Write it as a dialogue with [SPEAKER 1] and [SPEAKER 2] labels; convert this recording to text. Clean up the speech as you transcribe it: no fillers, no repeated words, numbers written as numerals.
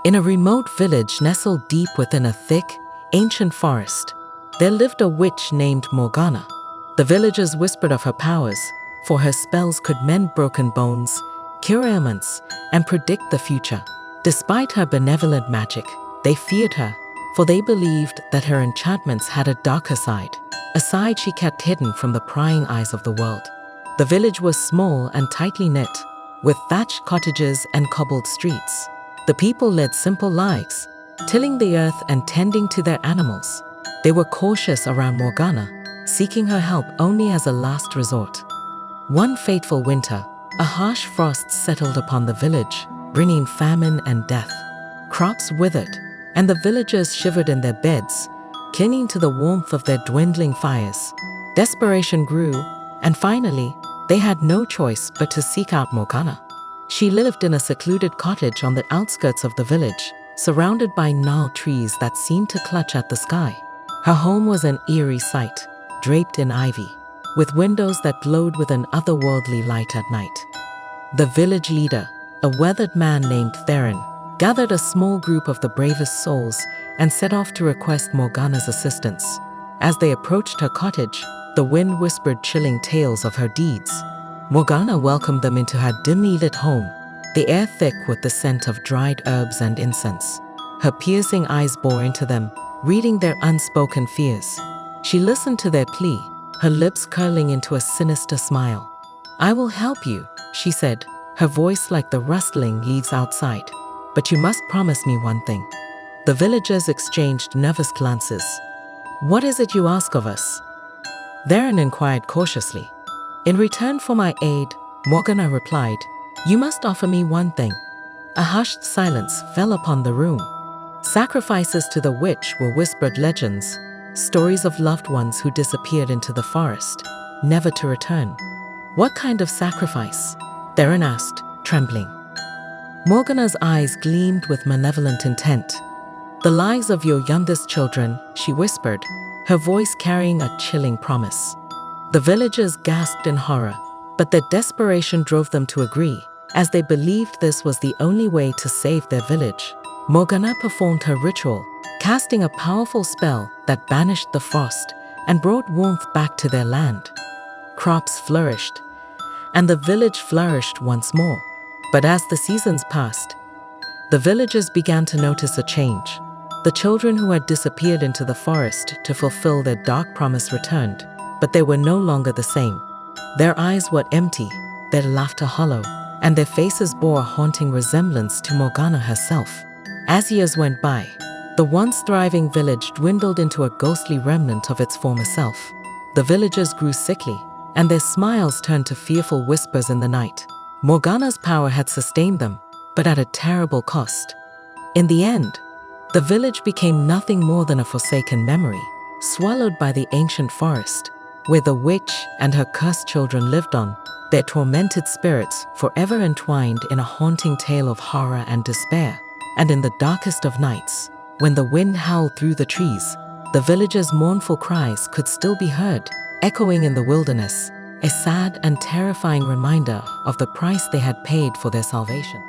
[SPEAKER 1] In a remote village nestled deep within a thick, ancient forest, there lived a witch named Morgana. The villagers whispered of her powers, for her spells could mend broken bones, cure ailments, and predict the future. Despite her benevolent magic, they feared her, for they believed that her enchantments had a darker side, a side she kept hidden from the prying eyes of the world. The village was small and tightly knit, with thatched cottages and cobbled streets. The people led simple lives, tilling the earth and tending to their animals. They were cautious around Morgana, seeking her help only as a last resort. One fateful winter, a harsh frost settled upon the village, bringing famine and death. Crops withered, and the villagers shivered in their beds, clinging to the warmth of their dwindling fires. Desperation grew, and finally, they had no choice but to seek out Morgana. She lived in a secluded cottage on the outskirts of the village, surrounded by gnarled trees that seemed to clutch at the sky. Her home was an eerie sight, draped in ivy, with windows that glowed with an otherworldly light at night. The village leader, a weathered man named Theron, gathered a small group of the bravest souls and set off to request Morgana's assistance. As they approached her cottage, the wind whispered chilling tales of her deeds. Morgana welcomed them into her dimly lit home, the air thick with the scent of dried herbs and incense. Her piercing eyes bore into them, reading their unspoken fears. She listened to their plea, her lips curling into a sinister smile. "I will help you," she said, her voice like the rustling leaves outside. "But you must promise me one thing." The villagers exchanged nervous glances. "What is it you ask of us?" Theron inquired cautiously. "In return for my aid," Morgana replied, "you must offer me one thing." A hushed silence fell upon the room. Sacrifices to the witch were whispered legends, stories of loved ones who disappeared into the forest, never to return. "What kind of sacrifice?" Theron asked, trembling. Morgana's eyes gleamed with malevolent intent. "The lives of your youngest children," she whispered, her voice carrying a chilling promise. The villagers gasped in horror, but their desperation drove them to agree, as they believed this was the only way to save their village. Morgana performed her ritual, casting a powerful spell that banished the frost and brought warmth back to their land. Crops flourished, and the village flourished once more. But as the seasons passed, the villagers began to notice a change. The children who had disappeared into the forest to fulfill their dark promise returned, but they were no longer the same. Their eyes were empty, their laughter hollow, and their faces bore a haunting resemblance to Morgana herself. As years went by, the once thriving village dwindled into a ghostly remnant of its former self. The villagers grew sickly, and their smiles turned to fearful whispers in the night. Morgana's power had sustained them, but at a terrible cost. In the end, the village became nothing more than a forsaken memory, swallowed by the ancient forest, where the witch and her cursed children lived on, their tormented spirits forever entwined in a haunting tale of horror and despair. And in the darkest of nights, when the wind howled through the trees, the villagers' mournful cries could still be heard, echoing in the wilderness, a sad and terrifying reminder of the price they had paid for their salvation.